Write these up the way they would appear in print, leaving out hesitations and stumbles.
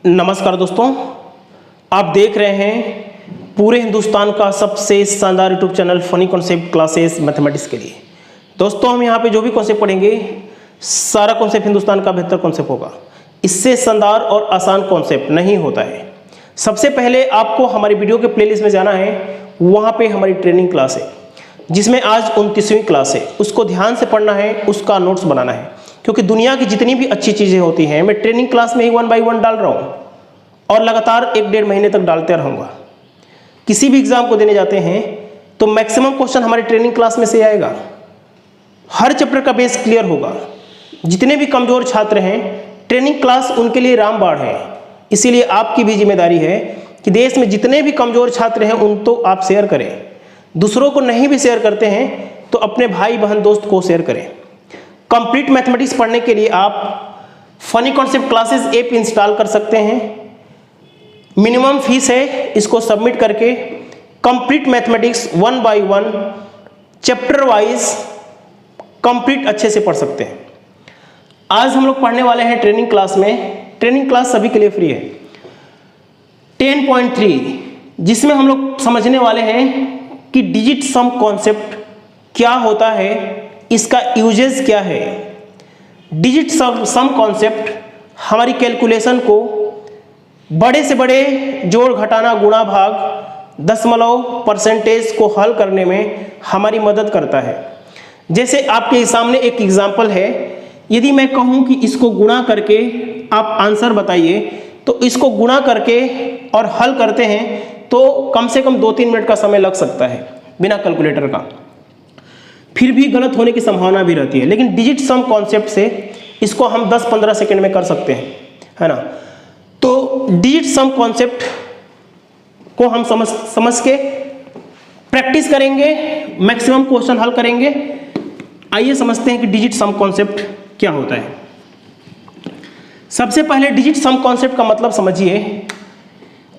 नमस्कार दोस्तों, आप देख रहे हैं पूरे हिंदुस्तान का सबसे शानदार YouTube channel funny concept classes mathematics के लिए। दोस्तों, हम यहाँ पे जो भी कॉन्सेप्ट पढ़ेंगे सारा कॉन्सेप्ट हिंदुस्तान का बेहतर कॉन्सेप्ट होगा। इससे शानदार और आसान कॉन्सेप्ट नहीं होता है। सबसे पहले आपको हमारी वीडियो के प्लेलिस्ट में जाना है, वहाँ पे हमारी ट्रेनिंग क्लास है जिसमें आज 29वीं क्लास है। उसको ध्यान से पढ़ना है, उसका नोट्स बनाना है, क्योंकि दुनिया की जितनी भी अच्छी चीज़ें होती हैं मैं ट्रेनिंग क्लास में ही 1 बाय 1 डाल रहा हूँ और लगातार 1-1.5 महीने तक डालते रहूँगा। किसी भी एग्जाम को देने जाते हैं तो मैक्सिमम क्वेश्चन हमारी ट्रेनिंग क्लास में से आएगा। हर चैप्टर का बेस क्लियर होगा। जितने भी कमज़ोर छात्र हैं, ट्रेनिंग क्लास उनके लिए रामबाण है। इसीलिए आपकी भी जिम्मेदारी है कि देश में जितने भी कमज़ोर छात्र हैं उन तो आप शेयर करें। दूसरों को नहीं भी शेयर करते हैं तो अपने भाई बहन दोस्त को शेयर करें। कंप्लीट मैथमेटिक्स पढ़ने के लिए आप funny concept classes app install कर सकते हैं। मिनिमम फीस है, इसको सबमिट करके complete mathematics 1 by 1 chapter wise complete अच्छे से पढ़ सकते हैं। आज हम लोग पढ़ने वाले हैं ट्रेनिंग क्लास में। ट्रेनिंग क्लास सभी के लिए फ्री है। 10.3 जिसमें हम लोग समझने वाले हैं कि डिजिट सम कॉन्सेप्ट क्या होता है, इसका यूजेस क्या है। डिजिट सम कॉन्सेप्ट हमारी कैलकुलेशन को बड़े से बड़े जोड़ घटाना गुणा भाग दशमलव परसेंटेज को हल करने में हमारी मदद करता है। जैसे आपके सामने एक एग्जांपल है, यदि मैं कहूं कि इसको गुणा करके आप आंसर बताइए, तो इसको गुणा करके और हल करते हैं तो कम से कम 2-3 मिनट का समय लग सकता है बिना कैलकुलेटर का। फिर भी गलत होने की संभावना भी रहती है, लेकिन डिजिट सम कॉन्सेप्ट से इसको हम 10-15 सेकंड में कर सकते हैं, है ना। तो डिजिट सम कॉन्सेप्ट को हम समझ के प्रैक्टिस करेंगे, मैक्सिमम क्वेश्चन हल करेंगे। आइए समझते हैं कि डिजिट सम कॉन्सेप्ट क्या होता है। सबसे पहले डिजिट सम कॉन्सेप्ट का मतलब समझिए।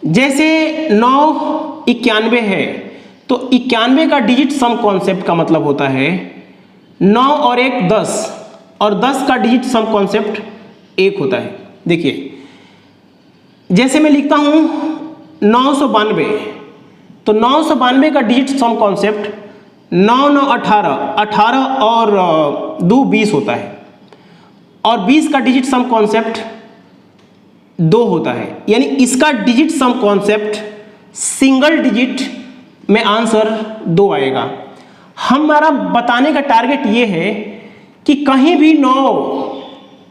जैसे 9 91 है तो 91 का डिजिट सम कॉन्सेप्ट का मतलब होता है 9 और 1 10, और 10 का डिजिट सम कॉन्सेप्ट 1 होता है। देखिए, जैसे मैं लिखता हूं 992, तो 992 का डिजिट सम कॉन्सेप्ट 9 9 18 और 2 20 होता है, और 20 का डिजिट सम कॉन्सेप्ट 2 होता है। यानी इसका digit sum concept single digit में आंसर 2 आएगा। हमारा बताने का टारगेट ये है कि कहीं भी 9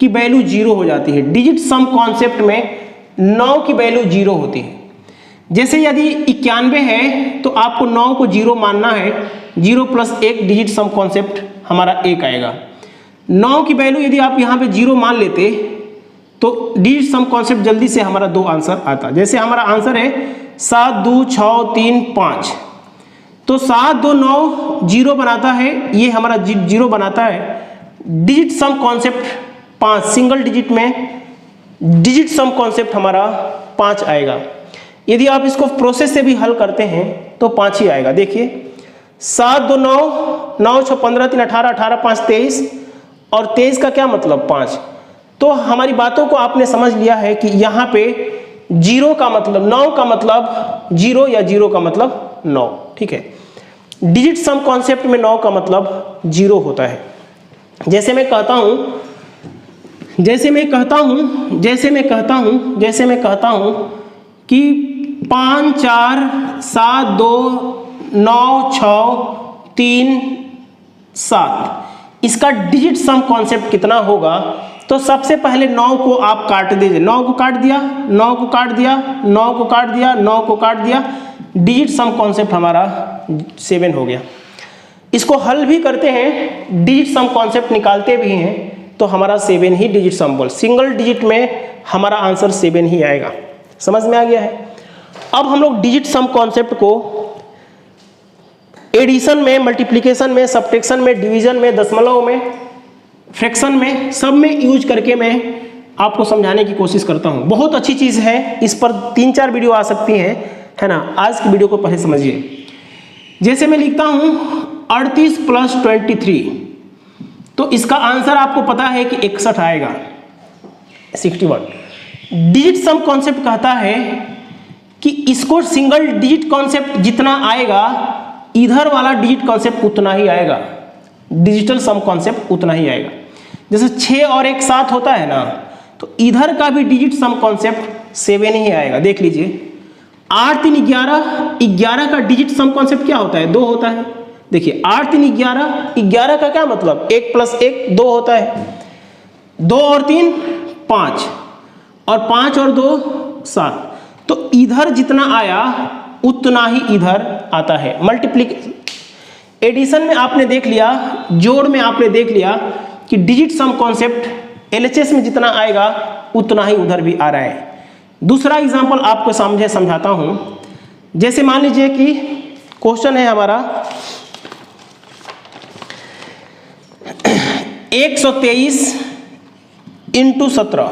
की वैल्यू 0 हो जाती है। डिजिट सम कॉन्सेप्ट में 9 की वैल्यू 0 होती है। जैसे यदि 91 है तो आपको 9 को 0 मानना है। 0 + 1 डिजिट सम कॉन्सेप्ट हमारा 1 आएगा। 9 की वैल्यू यदि आप यहाँ पे 0 मान लेते तो डिजिट सम कॉन्सेप्ट जल्दी से हमारा 2 आंसर आता। जैसे हमारा आंसर है 7 2 6 3 5, तो 7 2 9 0 बनाता है, ये हमारा 0 बनाता है। Digit sum concept 5, single digit में डिजिट सम कॉन्सेप्ट हमारा 5 आएगा। यदि आप इसको प्रोसेस से भी हल करते हैं तो 5 ही आएगा। देखिए, 7 2 9 9 6 15 3 18 18 5 23, और 23 का क्या मतलब 5। तो हमारी बातों को आपने समझ लिया है कि यहाँ पे 0 का मतलब 9 का मतलब 0 या 0 का मतलब 9, ठीक है। डिजिट सम कॉन्सेप्ट में 9 का मतलब 0 होता है। जैसे मैं कहता हूं कि 5 4 7 2 9 6 3 7, इसका डिजिट सम कॉन्सेप्ट कितना होगा। तो सबसे पहले 9 को आप काट दीजिए। 9 को काट दिया, 9 को काट दिया, 9 को काट दिया, 9 को काट दिया, डिजिट सम कॉन्सेप्ट हमारा 7 हो गया। इसको हल भी करते हैं, डिजिट सम कॉन्सेप्ट निकालते भी हैं, तो हमारा 7 ही डिजिट सम बोल, सिंगल डिजिट में हमारा आंसर 7 ही आएगा। समझ में आ गया है। अब हम लोग डिजिट सम कॉन्सेप्ट को एडिशन में, मल्टीप्लिकेशन में, सब्ट्रैक्शन में, डिवीजन में, दशमलव में, फ्रैक्शन में, सब में यूज करके मैं आपको समझाने की कोशिश करता हूं। बहुत अच्छी चीज़ है, इस पर 3-4 वीडियो आ सकती हैं, है ना। आज की वीडियो को पहले समझिए। जैसे मैं लिखता हूं 38 + 23, तो इसका आंसर आपको पता है कि 61 आएगा, 61। डिजिट सम कॉन्सेप्ट कहता है कि इसको सिंगल डिजिट कॉन्सेप्ट जितना आएगा इधर वाला डिजिट कॉन्सेप्ट उतना ही आएगा, डिजिटल सम कॉन्सेप्ट उतना ही आएगा। जैसे 6 और 1 7 होता है ना, तो इधर का भी डिजिट सम कॉन्सेप्ट 7 ही आएगा। देख लीजिए 8 3 11, 11 का डिजिट सम कॉन्सेप्ट क्या होता है? 2 होता है। देखिए 8 3 11, 11 का क्या मतलब? 1 + 1 2 होता है। 2 और 3 5, और 5 और 2 7। तो इधर जितना आया उतना ही इधर आता है। मल्टीप्लिकेशन, एडिशन में आपने देख लिया, जोड़ में आपने देख लिया कि डिजिट सम कॉन्सेप्ट एलएचएस में जितना आएगा उतना ही उधर भी आ रहा है। दूसरा एग्जांपल आपको समझाता हूं। जैसे मान लीजिए कि क्वेश्चन है हमारा 123 × 17,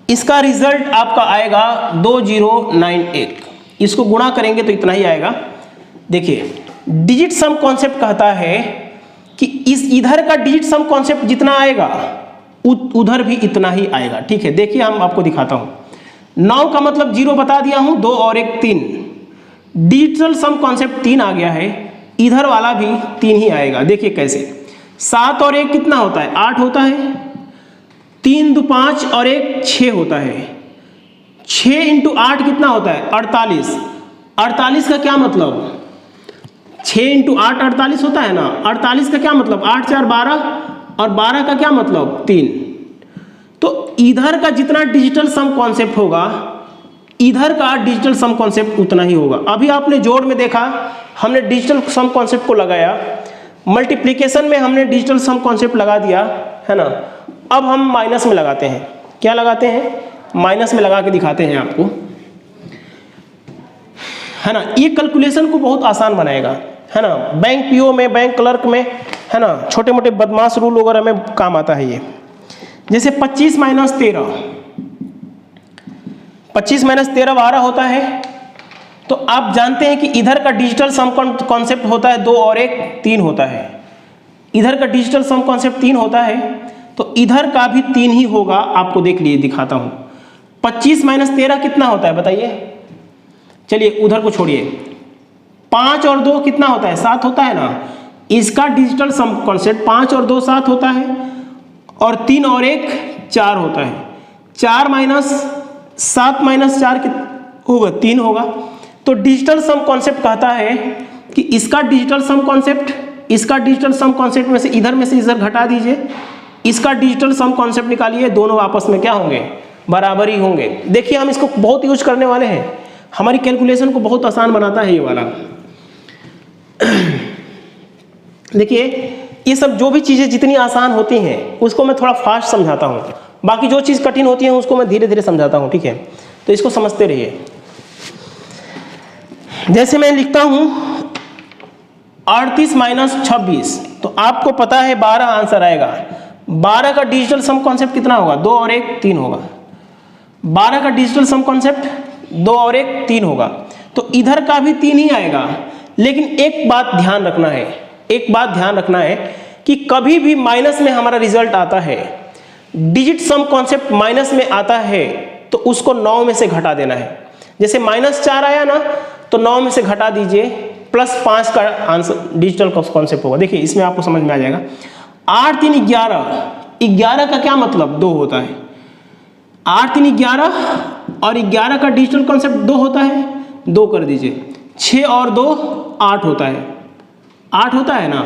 इसका रिजल्ट आपका आएगा 2091। इसको गुणा करेंगे तो इतना ही आएगा। देखिए डिजिट सम कॉन्सेप्ट कहता है कि इस इधर का डिजिट सम कॉन्सेप्ट जितना आएगा उधर भी इतना ही आएगा। ठीक है, देखिए हम आपको दिखाता हूं। 9 का मतलब 0 बता दिया हूं, 2 और 1 3। डिजिटल सम कॉन्सेप्ट 3 आ गया है, इधर वाला भी 3 ही आएगा। देखिए कैसे, 7 और 1 कितना होता है? 8 होता है। 3 2 5 और 1 6 होता है। 6 × 8 कितना होता है? 48। 48 का क्या मतलब? 6 × 8 48 होता है ना। 48 का क्या मतलब? 8 4 12, और 12 का क्या मतलब? 3। तो इधर का जितना डिजिटल सम कॉन्सेप्ट होगा इधर का डिजिटल सम कॉन्सेप्ट उतना ही होगा। अभी आपने जोड़ में देखा, हमने डिजिटल सम कॉन्सेप्ट को लगाया। मल्टीप्लिकेशन में हमने डिजिटल सम कॉन्सेप्ट लगा दिया है ना। अब हम माइनस में लगाते हैं। क्या लगाते हैं? माइनस में लगा के दिखाते हैं आपको, है ना। ये कैलकुलेशन को बहुत आसान बनाएगा, है ना। बैंक पीओ में, बैंक क्लर्क में, है ना, छोटे मोटे बदमाश रूल वगैरह में काम आता है ये। जैसे 25 - 13, 25 - 13 12 होता है। तो आप जानते हैं कि इधर का डिजिटल सम कॉन्सेप्ट होता है 2 और 1 3 होता है। इधर का डिजिटल सम कॉन्सेप्ट 3 होता है, तो इधर का भी 3 ही होगा। आपको देख लीजिए, दिखाता हूं। 25 - 13 कितना होता है बताइए? चलिए उधर को छोड़िए। 5 और 2 कितना होता है? 7 होता है ना। इसका डिजिटल सम कॉन्सेप्ट 5 और 2 7 होता है, और 3 और 1 4 होता है। 4 - 7 - 4 होगा? 3 होगा। तो डिजिटल सम कॉन्सेप्ट कहता है कि इसका डिजिटल सम कॉन्सेप्ट, इसका डिजिटल सम कॉन्सेप्ट में से इधर घटा दीजिए, इसका डिजिटल सम कॉन्सेप्ट निकालिए, दोनों आपस में क्या होंगे? बराबर ही होंगे। देखिए हम इसको बहुत यूज करने वाले हैं, हमारी कैलकुलेशन को बहुत आसान बनाता है ये वाला। देखिए ये सब जो भी चीज़ें जितनी आसान होती हैं उसको मैं थोड़ा फास्ट समझाता हूँ, बाकी जो चीज़ कठिन होती है उसको मैं धीरे धीरे समझाता हूँ। ठीक है, तो इसको समझते रहिए। जैसे मैं लिखता हूँ 38 - 26, तो आपको पता है 12 आंसर आएगा। 12 का डिजिटल सम कॉन्सेप्ट कितना होगा? 2 और 1 3 होगा। 12 का डिजिटल सम कॉन्सेप्ट 2 और 1 3 होगा। तो इधर का भी 3 ही आएगा। लेकिन एक बात ध्यान रखना है, एक बात ध्यान रखना है कि कभी भी माइनस में हमारा रिजल्ट आता है, डिजिट सम कॉन्सेप्ट माइनस में आता है तो उसको 9 में से घटा देना है। जैसे -4 आया ना, तो 9 में से घटा दीजिए, +5 का आंसर डिजिटल कॉन्सेप्ट होगा। देखिए इसमें आपको समझ में आ जाएगा। 8 3 11, 11 का क्या मतलब? 2 होता है। 8 3 11, और 11 का डिजिटल कॉन्सेप्ट 2 होता है, 2 कर दीजिए। 6 और 2 8 होता है, 8 होता है ना।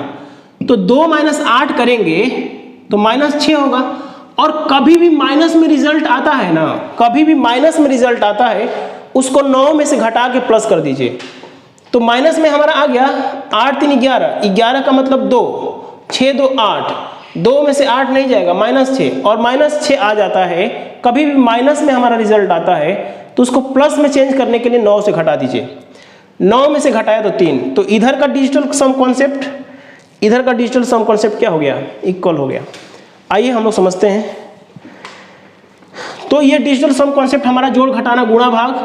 तो 2 - 8 करेंगे तो -6 होगा। और कभी भी माइनस में रिजल्ट आता है ना, कभी भी माइनस में रिजल्ट आता है, उसको 9 में से घटा के प्लस कर दीजिए। तो माइनस में हमारा आ गया 8 3 11, 11 का मतलब 2, 6 2 8, 2 में से 8 नहीं जाएगा, -6, और -6 आ जाता है। कभी भी माइनस में हमारा रिजल्ट आता है तो उसको प्लस में चेंज करने के लिए 9 से घटा दीजिए। 9 में से घटाया तो 3। तो इधर का डिजिटल सम कॉन्सेप्ट, इधर का डिजिटल सम कॉन्सेप्ट क्या हो गया? इक्वल हो गया। आइए हम लोग समझते हैं। तो ये डिजिटल सम कॉन्सेप्ट हमारा जोड़ घटाना गुणा भाग।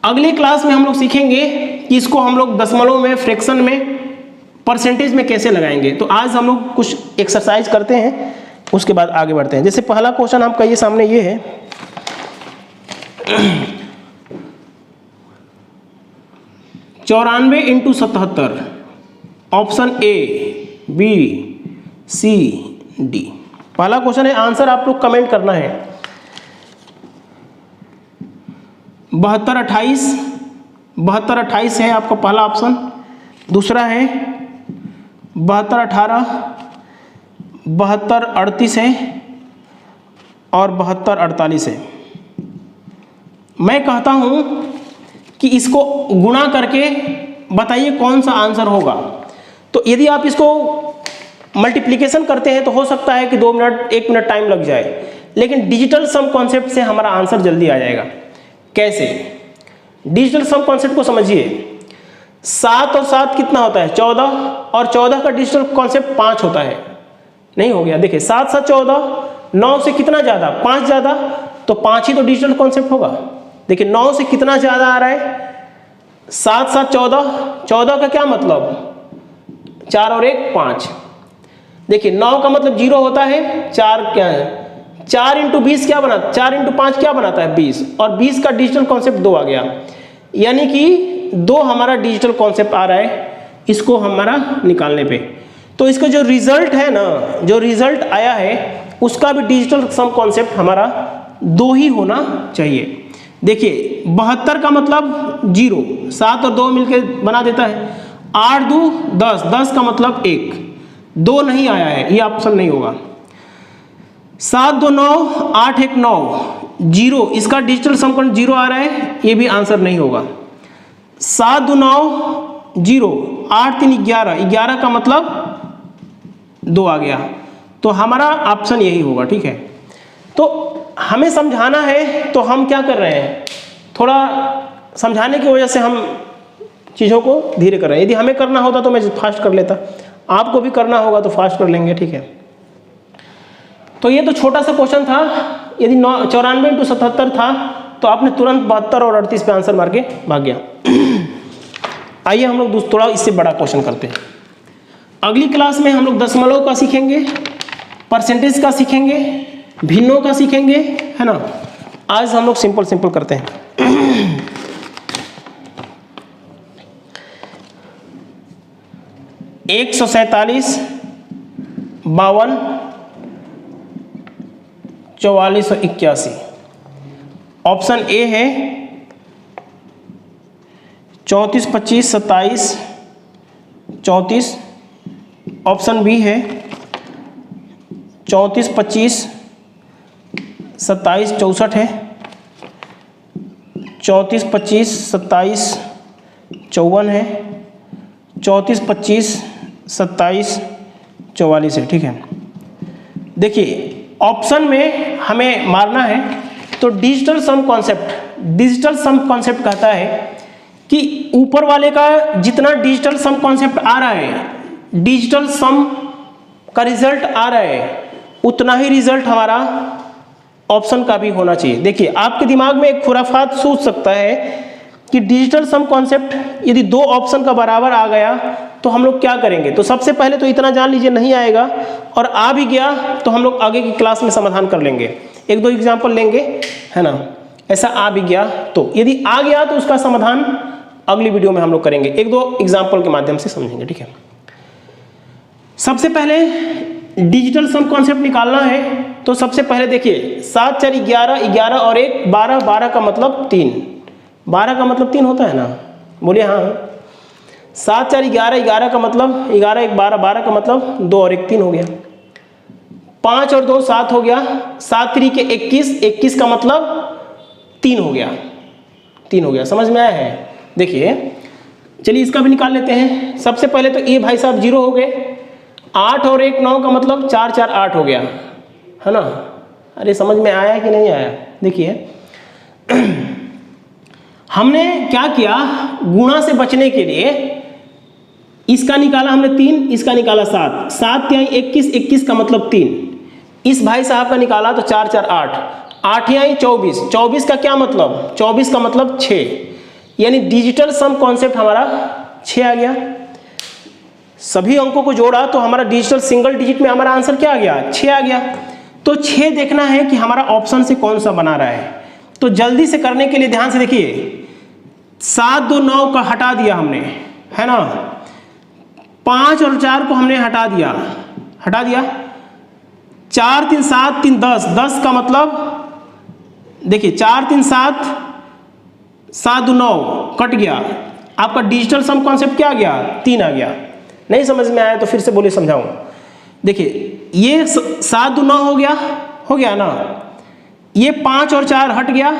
अगले क्लास में हम लोग सीखेंगे कि इसको हम लोग दशमलव में, फ्रैक्शन में, परसेंटेज में कैसे लगाएंगे। तो आज हम लोग कुछ एक्सरसाइज करते हैं, उसके बाद आगे बढ़ते हैं। जैसे पहला क्वेश्चन आपका ये सामने ये है चौरानवे into 77, option A, B, C, D. पहला क्वेश्चन है, आंसर आप लोग कमेंट करना है। 7228, 7228 है आपका पहला ऑप्शन। दूसरा है 7218, 7238 है और 7248 है। मैं कहता हूं कि इसको गुणा करके बताइए कौन सा आंसर होगा। तो यदि आप इसको मल्टीप्लिकेशन करते हैं तो हो सकता है कि 2 मिनट 1 मिनट टाइम लग जाए, लेकिन डिजिटल सम कॉन्सेप्ट से हमारा आंसर जल्दी आ जाएगा। कैसे? डिजिटल सम कॉन्सेप्ट को समझिए। 7 और 7 कितना होता है? 14, और 14 का डिजिटल कॉन्सेप्ट 5 होता है। नहीं हो गया? देखिए 7 7 14, 9 से कितना ज्यादा? 5 ज्यादा, तो 5 ही तो डिजिटल कॉन्सेप्ट होगा। देखिए 9 से कितना ज्यादा आ रहा है? 7 7 14, 14 का क्या मतलब? 4 और 1 5। देखिए 9 का मतलब 0 होता है, 4 क्या है? 4 इंटू 20 क्या बनाता? 4 इंटू 5 क्या बनाता है? 20, और 20 का डिजिटल कॉन्सेप्ट 2 आ गया, यानी कि 2 हमारा डिजिटल कॉन्सेप्ट आ रहा है इसको हमारा निकालने पे। तो इसका जो रिजल्ट है ना, जो रिजल्ट आया है उसका भी डिजिटल सम कॉन्सेप्ट हमारा 2 ही होना चाहिए। देखिए 72 का मतलब 0, 7 और 2 मिलकर बना देता है। 8 2 10, 10 का मतलब 1, 2 नहीं आया है, ये ऑप्शन नहीं होगा। 7 2 9, 8 1 9, 0, इसका डिजिटल सम कॉन्सेप्ट 0 आ रहा है, ये भी आंसर नहीं होगा। 7 2 9 0, 8 3 11, 11 का मतलब 2 आ गया, तो हमारा ऑप्शन यही होगा। ठीक है, तो हमें समझाना है तो हम क्या कर रहे हैं, थोड़ा समझाने की वजह से हम चीज़ों को धीरे कर रहे हैं। यदि हमें करना होता तो मैं फास्ट कर लेता, आपको भी करना होगा तो फास्ट कर लेंगे। ठीक है, तो ये तो छोटा सा क्वेश्चन था। यदि 94 इंटू 77 था तो आपने तुरंत 72 और 38 पे आंसर मार के भाग गया। आइए हम लोग थोड़ा इससे बड़ा क्वेश्चन करते हैं। अगली क्लास में हम लोग दशमलव का सीखेंगे, परसेंटेज का सीखेंगे, भिन्नों का सीखेंगे, है ना। आज हम लोग सिंपल सिंपल करते हैं। 147, 52, 44 और 81। ऑप्शन ए है 34 25 27 34। ऑप्शन बी है 34 25 27 64 है। 34 25 27 54 है। 34 25 27 44 है। ठीक है, देखिए ऑप्शन में हमें मारना है तो डिजिटल सम कॉन्सेप्ट कहता है कि ऊपर वाले का जितना डिजिटल सम कॉन्सेप्ट आ रहा है, डिजिटल सम का रिजल्ट आ रहा है, उतना ही रिजल्ट हमारा ऑप्शन का भी होना चाहिए। देखिए आपके दिमाग में एक खुराफात सोच सकता है कि डिजिटल सम कॉन्सेप्ट यदि 2 ऑप्शन का बराबर आ गया तो हम लोग क्या करेंगे। तो सबसे पहले तो इतना जान लीजिए नहीं आएगा, और आ भी गया तो हम लोग आगे की क्लास में समाधान कर लेंगे, 1 2 एग्जाम्पल लेंगे, है ना। ऐसा आ भी गया तो यदि आ गया तो उसका समाधान अगली वीडियो में हम लोग करेंगे, 1 2 एग्जाम्पल के माध्यम से समझेंगे। ठीक है, सबसे पहले डिजिटल सम कॉन्सेप्ट निकालना है तो सबसे पहले देखिए 7 4 11, 11 और 1 12, 12 का मतलब 3, 12 का मतलब 3 होता है ना, बोलिए हाँ। 7 4 11, 11 का मतलब 11 1 12, 12 का मतलब 2 और 1 3 हो गया। 5 और 2 7 हो गया, 7 3 के 21, 21 का मतलब 3 हो गया, 3 हो गया। समझ में आया है? देखिए चलिए इसका भी निकाल लेते हैं। सबसे पहले तो ये भाई साहब 0 हो गए। 8 और 1 9 का मतलब 4 4 8 हो गया, है ना। अरे समझ में आया कि नहीं आया? देखिए हमने क्या किया, गुणा से बचने के लिए इसका निकाला हमने 3, इसका निकाला 7, 7 3 21, 21 का मतलब 3। इस भाई साहब का निकाला तो 4 4 8, 8 3 24, 24 का क्या मतलब? 24 का मतलब 6, यानी डिजिटल सम कॉन्सेप्ट हमारा 6 आ गया। सभी अंकों को जोड़ा तो हमारा डिजिटल सिंगल डिजिट में हमारा आंसर क्या आ गया? 6 आ गया। तो 6 देखना है कि हमारा ऑप्शन से कौन सा बना रहा है। तो जल्दी से करने के लिए ध्यान से देखिए, 7 2 9 का हटा दिया हमने, है ना, 5 और 4 को हमने हटा दिया 4 3 7 3 10, 10 का मतलब देखिए 4 3 7 7 2 9 कट गया, आपका डिजिटल सम कॉन्सेप्ट क्या आ गया, 3 आ गया। नहीं समझ में आया तो फिर से बोलिए, समझाऊं। देखिए ये 7 2 9 हो गया ना, ये 5 और 4 हट गया,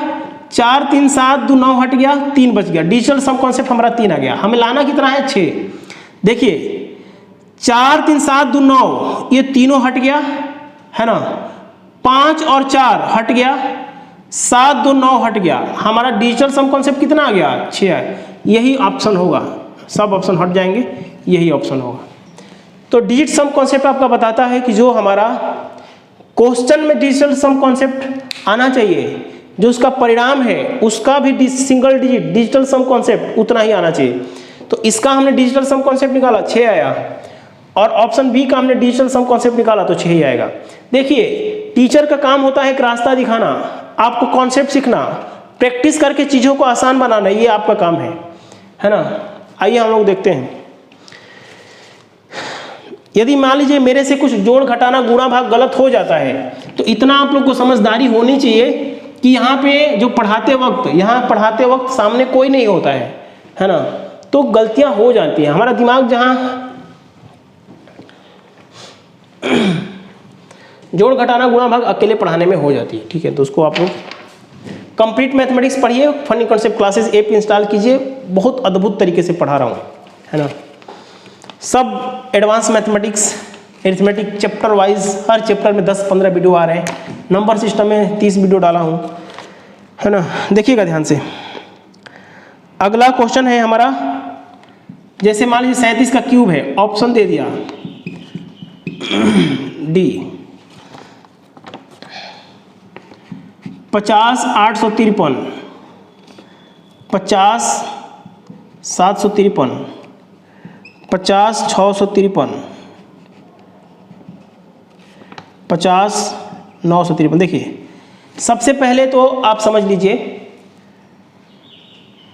4 3 7 2 9 हट गया, 3 बच गया, डिजिटल सम कॉन्सेप्ट हमारा 3 आ गया। हमें लाना कितना है, 6। देखिए 4 3 7 2 9 ये तीनों हट गया, है ना, 5 और 4 हट गया, 7 2 9 हट गया, हमारा डिजिटल सम कॉन्सेप्ट कितना आ गया, 6 है। यही ऑप्शन होगा, सब ऑप्शन हट जाएंगे, यही ऑप्शन होगा। तो डिजिट सम कॉन्सेप्ट आपका बताता है कि जो हमारा क्वेश्चन में डिजिटल सम कॉन्सेप्ट आना चाहिए, जो उसका परिणाम है उसका भी single digit digital sum concept उतना ही आना चाहिए। तो इसका हमने डिजिटल सम कॉन्सेप्ट निकाला, 6 आया, और ऑप्शन बी का हमने डिजिटल सम कॉन्सेप्ट निकाला तो 6 ही आएगा। देखिए टीचर का काम होता है एक रास्ता दिखाना, आपको कॉन्सेप्ट सीखना, प्रैक्टिस करके चीज़ों को आसान बनाना, ये आपका काम है ना। आइए हम लोग देखते हैं, यदि मान लीजिए मेरे से कुछ जोड़ घटाना गुणा भाग गलत हो जाता है, तो इतना आप लोग को समझदारी होनी चाहिए कि यहाँ पे जो पढ़ाते वक्त सामने कोई नहीं होता है ना, तो गलतियां हो जाती हैं। हमारा दिमाग जहाँ जोड़ घटाना गुणा भाग अकेले पढ़ाने में हो जाती है, ठीक है। तो उसको आप लोग कंप्लीट मैथमेटिक्स पढ़िए, funny concept classes app install कीजिए, बहुत अद्भुत तरीके से पढ़ा रहा हूँ, है ना। सब advance mathematics arithmetic chapter wise, हर चैप्टर में 10-15 वीडियो आ रहे हैं, नंबर सिस्टम में 30 वीडियो डाला हूँ, है ना। देखिएगा ध्यान से, अगला क्वेश्चन है हमारा, जैसे मान लीजिए 37 का क्यूब है, ऑप्शन दे दिया डी 50 853, 50 753, 50 653, 50 953। देखिए सबसे पहले तो आप समझ लीजिए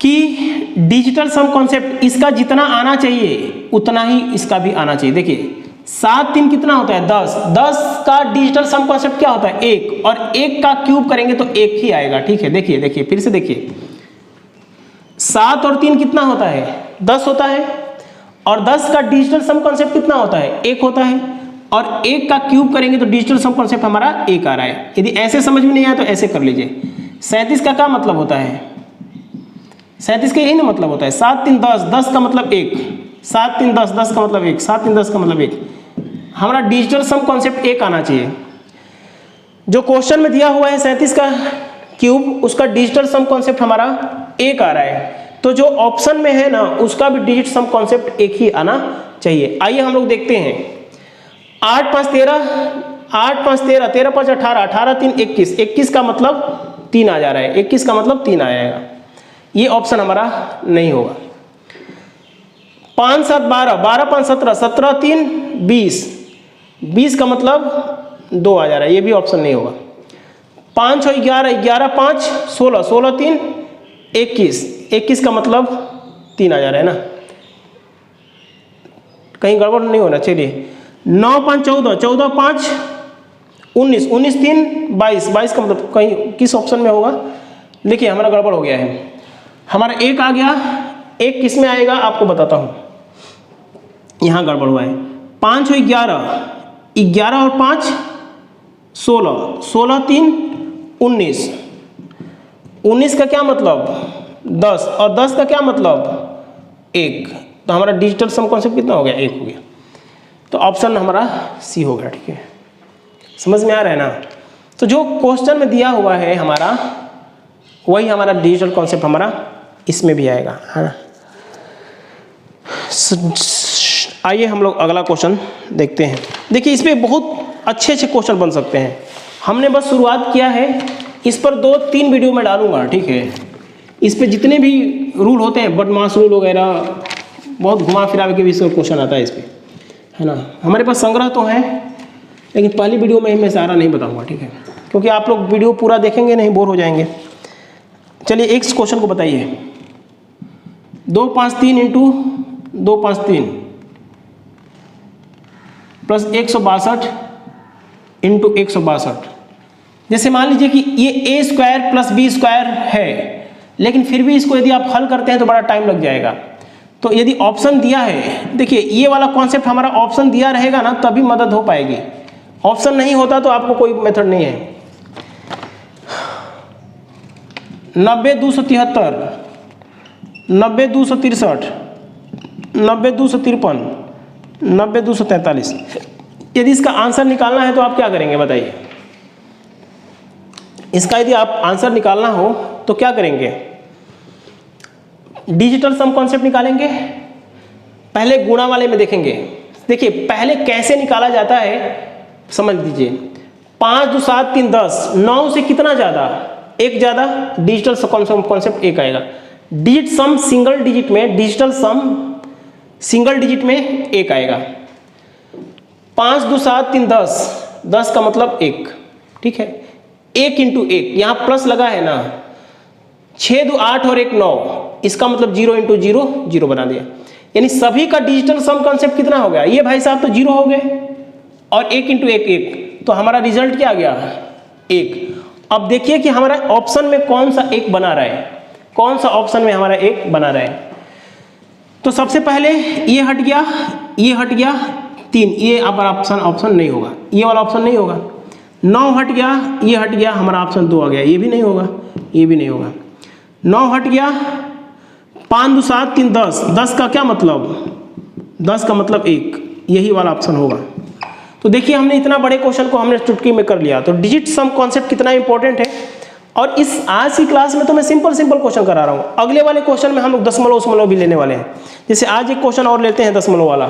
कि डिजिटल सम कॉन्सेप्ट इसका जितना आना चाहिए उतना ही इसका भी आना चाहिए। देखिए 7 3 कितना होता है, 10, 10 का डिजिटल सम कॉन्सेप्ट क्या होता है, 1, और 1 का क्यूब करेंगे तो 1 ही आएगा, ठीक है। देखिए फिर से देखिए, 7 और 3 कितना होता है, 10 होता है, और 10 का डिजिटल सम कॉन्सेप्ट कितना होता है, 1 होता है, और 1 का क्यूब करेंगे तो डिजिटल सम कॉन्सेप्ट हमारा 1 आ रहा है। यदि ऐसे समझ में नहीं आया तो ऐसे कर लीजिए। 37 का क्या मतलब होता है, 37 का यही ना मतलब होता है, 7 3 10, 10 का मतलब 1, 7 3 10, 10 का मतलब 1, 7 3 10 का मतलब 1। हमारा डिजिटल सम कॉन्सेप्ट 1 आना चाहिए। जो क्वेश्चन में दिया हुआ है 37 का क्यूब, उसका डिजिटल सम कॉन्सेप्ट हमारा 1 आ रहा है, तो जो ऑप्शन में है ना उसका भी डिजिट सम कॉन्सेप्ट 1 ही आना चाहिए। आइए हम लोग देखते हैं, 8 5 13, 8 5 13, 13 5 18, 18 3 21, 21 का मतलब 3 आ जा रहा है, 21 का मतलब 3 आएगा, ये ऑप्शन हमारा नहीं होगा। 5 7 12, 12 5 17, 17 3 20, 20 का मतलब 2 आ जा रहा है, ये भी ऑप्शन नहीं होगा। 5 और 11, 11 5 16, 16 3 21, 21 का मतलब 3 आ जा रहा है ना, कहीं गड़बड़ नहीं होना। चलिए 9 5 14, 14 5 19, 19 3 22, 22 का मतलब कहीं किस ऑप्शन में होगा, देखिए हमारा गड़बड़ हो गया है। हमारा 1 आ गया, 1 किस में आएगा आपको बताता हूँ, यहाँ गड़बड़ हुआ है। 5 और 11, 11 और 5 16, 16 3 19, 19 का क्या मतलब 10, और 10 का क्या मतलब 1, तो हमारा डिजिटल सम कॉन्सेप्ट कितना हो गया, 1 हो गया। तो ऑप्शन हमारा सी हो गया, ठीक है। समझ में आ रहा है ना। तो जो क्वेश्चन में दिया हुआ है हमारा, वही हमारा डिजिटल कॉन्सेप्ट हमारा इसमें भी आएगा, है ना। आइए हम लोग अगला क्वेश्चन देखते हैं। देखिए इस पे बहुत अच्छे क्वेश्चन बन सकते हैं। हमने बस शुरुआत किया है, इस पर 2-3 वीडियो में डालूंगा, ठीक है। इस पे जितने भी रूल होते हैं, बदमाश रूल वगैरह, बहुत घुमा फिरा के भी इसका क्वेश्चन आता है इस पे, है ना। हमारे पास संग्रह तो है, लेकिन पहली वीडियो में मैं सारा नहीं बताऊंगा, ठीक है, क्योंकि आप लोग वीडियो पूरा देखेंगे नहीं, बोर हो जाएंगे। चलिए एक क्वेश्चन को बताइए। 253 इंटू 253 प्लस 162 इंटू 162। जैसे मान लीजिए कि ये ए स्क्वायर प्लस बी स्क्वायर है, लेकिन फिर भी इसको यदि आप हल करते हैं तो बड़ा टाइम लग जाएगा। तो यदि ऑप्शन दिया है, देखिए ये वाला कॉन्सेप्ट हमारा ऑप्शन दिया रहेगा ना तभी मदद हो पाएगी, ऑप्शन नहीं होता तो आपको कोई मेथड नहीं है। 90 273, 90 263, 90 253, 90 243। यदि इसका आंसर निकालना है तो आप क्या करेंगे बताइए? इसका यदि आप आंसर निकालना हो तो क्या करेंगे? डिजिटल सम कॉन्सेप्ट निकालेंगे, पहले गुणा वाले में देखेंगे। देखिए पहले कैसे निकाला जाता है समझ लीजिए। 5 2 7 3 10, 9 से कितना ज्यादा? एक ज्यादा, डिजिटल सम कॉन्सेप्ट एक आएगा। डिजिट सम सिंगल डिजिट में, डिजिटल सम सिंगल डिजिट में एक आएगा। 5 2 7 3 10, 10 का मतलब एक, ठीक है। 1 इंटू 1, यहां प्लस लगा है ना। 6 2 8 और 1 9, इसका मतलब 0 इंटू 0 0 बना दिया। यानी सभी का डिजिटल सम कॉन्सेप्ट कितना हो गया? ये भाई साहब तो 0 हो गए, और 1 इंटू 1 1, तो हमारा रिजल्ट क्या आ गया? 1। अब देखिए कि हमारा ऑप्शन में कौन सा एक बना रहा है, कौन सा ऑप्शन में हमारा एक बना रहा है। तो सबसे पहले ये हट गया, ये हट गया 3, ये अब ऑप्शन नहीं होगा, ये वाला ऑप्शन नहीं होगा। 9 हट गया, ये हट गया, हमारा ऑप्शन 2 आ गया, ये भी नहीं होगा, ये भी नहीं होगा। 9 हट गया, 5 2 7 3 10, 10 का क्या मतलब? 10 का मतलब 1, यही वाला ऑप्शन होगा। तो देखिए हमने इतना बड़े क्वेश्चन को हमने चुटकी में कर लिया। तो डिजिट सम कॉन्सेप्ट कितना इंपॉर्टेंट है। और इस आज की क्लास में तो मैं सिंपल क्वेश्चन करा रहा हूँ। अगले वाले क्वेश्चन में हम लोग दशमलव भी लेने वाले हैं। जैसे आज एक क्वेश्चन और लेते हैं दशमलव वाला।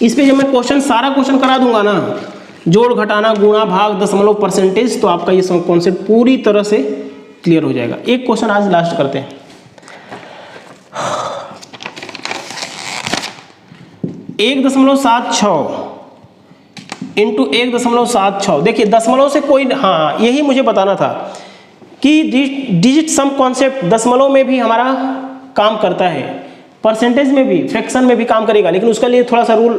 इस पे जब मैं क्वेश्चन सारा क्वेश्चन करा दूंगा ना, जोड़ घटाना गुणा भाग दशमलव परसेंटेज, तो आपका ये सब कॉन्सेप्ट पूरी तरह से क्लियर हो जाएगा। एक क्वेश्चन आज लास्ट करते हैं। 1.76 इंटू 1.76। देखिए दशमलव से कोई, हाँ यही मुझे बताना था कि डिजिट सम कॉन्सेप्ट दशमलव में भी हमारा काम करता है, परसेंटेज में भी, फ्रैक्शन में भी काम करेगा, लेकिन उसके लिए थोड़ा सा रूल,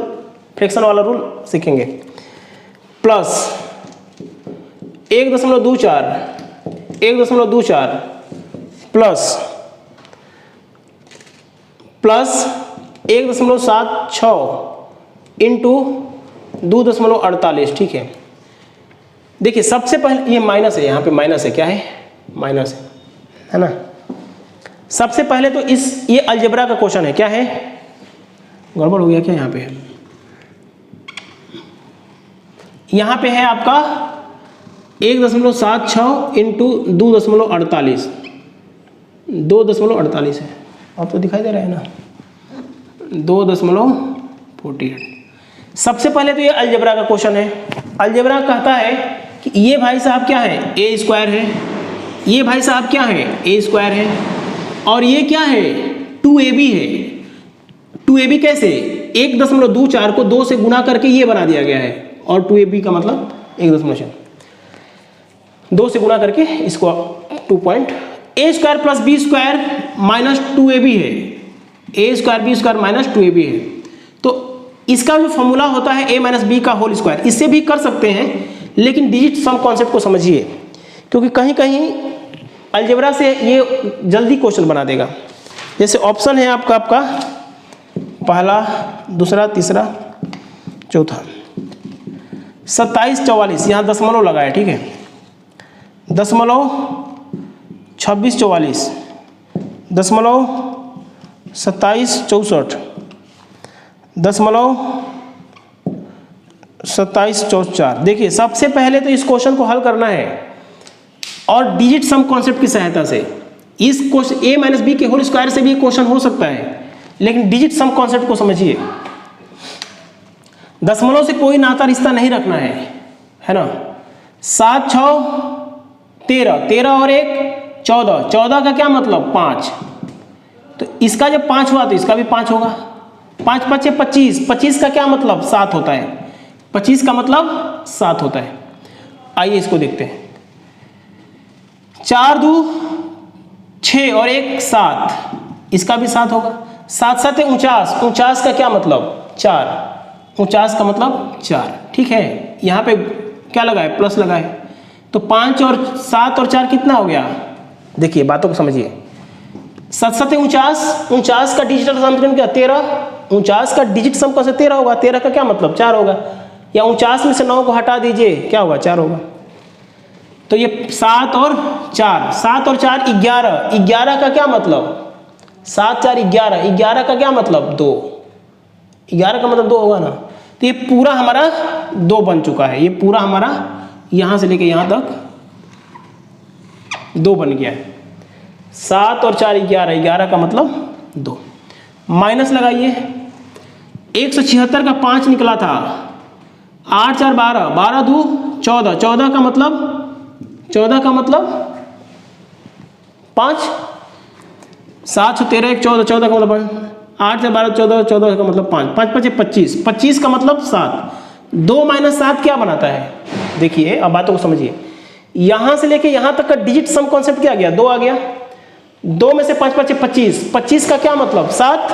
फ्रैक्शन वाला रूल सीखेंगे। प्लस 1.24, 1.24 प्लस 1.76 इंटू 2.48, ठीक है। देखिए सबसे पहले ये माइनस है, यहाँ पे माइनस है, क्या है? माइनस है ना। सबसे पहले तो ये अलजेब्रा का क्वेश्चन है, क्या है? गड़बड़ हो गया क्या? यहाँ पे है आपका 1.76 इंटू 2.48, 2.48 है, अब तो दिखाई दे रहा है ना, 2.48। सबसे पहले तो ये अलजेब्रा का क्वेश्चन है। अलजेब्रा कहता है कि ये भाई साहब क्या है? ए स्क्वायर है, ये भाई साहब क्या है? ए स्क्वायर है, और ये क्या है? 2ab है। 2ab कैसे? 1.24 को 2 से गुणा करके ये बना दिया गया है, और 2ab का मतलब 1.2 से गुणा करके इसको 2 point. A square plus B square minus 2ab है, A square B square minus 2ab है। तो इसका जो फॉर्मूला होता है a माइनस बी का होल स्क्वायर, इससे भी कर सकते हैं, लेकिन डिजिट सम कॉन्सेप्ट को समझिए, क्योंकि कहीं कहीं अलजेब्रा से ये जल्दी क्वेश्चन बना देगा। जैसे ऑप्शन है आपका पहला, दूसरा, तीसरा, चौथा। 27 44, यहाँ दशमलव लगा है, ठीक है। दशमलव 26 44, दशमलव 27 64, दशमलव 27 44। देखिए सबसे पहले तो इस क्वेश्चन को हल करना है, और डिजिट सम कॉन्सेप्ट की सहायता से। इस क्वेश्चन a माइनस बी के होल स्क्वायर से भी क्वेश्चन हो सकता है, लेकिन डिजिट सम कॉन्सेप्ट को समझिए। दशमलव से कोई नाता रिश्ता नहीं रखना है ना। 7 6 13, 13 और 1 14, 14 का क्या मतलब? 5। तो इसका जब 5 हुआ तो इसका भी 5 होगा। 5 5 25, 25 का क्या मतलब? 7 होता है। 25 का मतलब 7 होता है। आइए इसको देखते हैं। 4 2 6 और 1 7, इसका भी 7 होगा। 7 7 है 49, 49 का क्या मतलब 4, 49 का मतलब 4, ठीक है। यहाँ पे क्या लगा है, प्लस लगा है, तो 5 और 7 और 4 कितना हो गया, देखिए बातों को समझिए। 7 7 है 49, 49 का डिजिटल सम क्या 13, 49 का डिजिट सम कौन सा 13 होगा, 13 का क्या मतलब 4 होगा, या 49 में से 9 को हटा दीजिए, क्या होगा 4 होगा। तो ये 7 और 4, 7 और 4 11, 11 का क्या मतलब 7 4 11, 11 का क्या मतलब 2, 11 का मतलब 2 होगा ना। तो ये पूरा हमारा 2 बन चुका है, ये पूरा हमारा यहाँ से लेके यहाँ तक 2 बन गया है। 7 और 4 11, 11 का मतलब 2। माइनस लगाइए, 176 का 5 निकला था, 8 4 12, 12 2 14, 14 का मतलब 5, 7 13 1 14, 14 का मतलब 8 4 12 14, 14 का मतलब 5, 5 5 25, 25 का मतलब 7। 2 - 7 क्या बनाता है, देखिए अब बातों को समझिए। यहां से लेके यहां तक का डिजिट सम कॉन्सेप्ट क्या आ गया, 2 आ गया। 2 में से 5 5 25, 25 का क्या मतलब 7,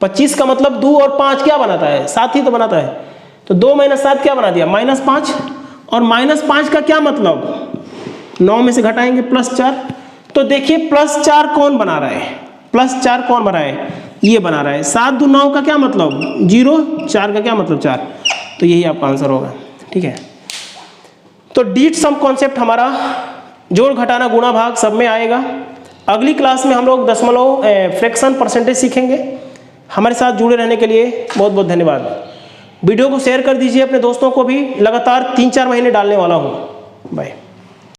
25 का मतलब 2 और 5 क्या बनाता है 7 ही तो बनाता है। तो 2 - 7 क्या बना दिया -5, और -5 का क्या मतलब 9 में से घटाएंगे +4। तो देखिए +4 कौन बना रहा है, +4 कौन बना है, ये बना रहा है। 7 2 9 का क्या मतलब 0, 4 का क्या मतलब 4, तो यही आपका आंसर होगा, ठीक है। तो डिजिट सम कॉन्सेप्ट हमारा जोड़ घटाना गुणा भाग सब में आएगा। अगली क्लास में हम लोग दशमलव फ्रैक्शन परसेंटेज सीखेंगे। हमारे साथ जुड़े रहने के लिए बहुत बहुत धन्यवाद। वीडियो को शेयर कर दीजिए अपने दोस्तों को भी, लगातार 3-4 महीने डालने वाला हूँ। बाय।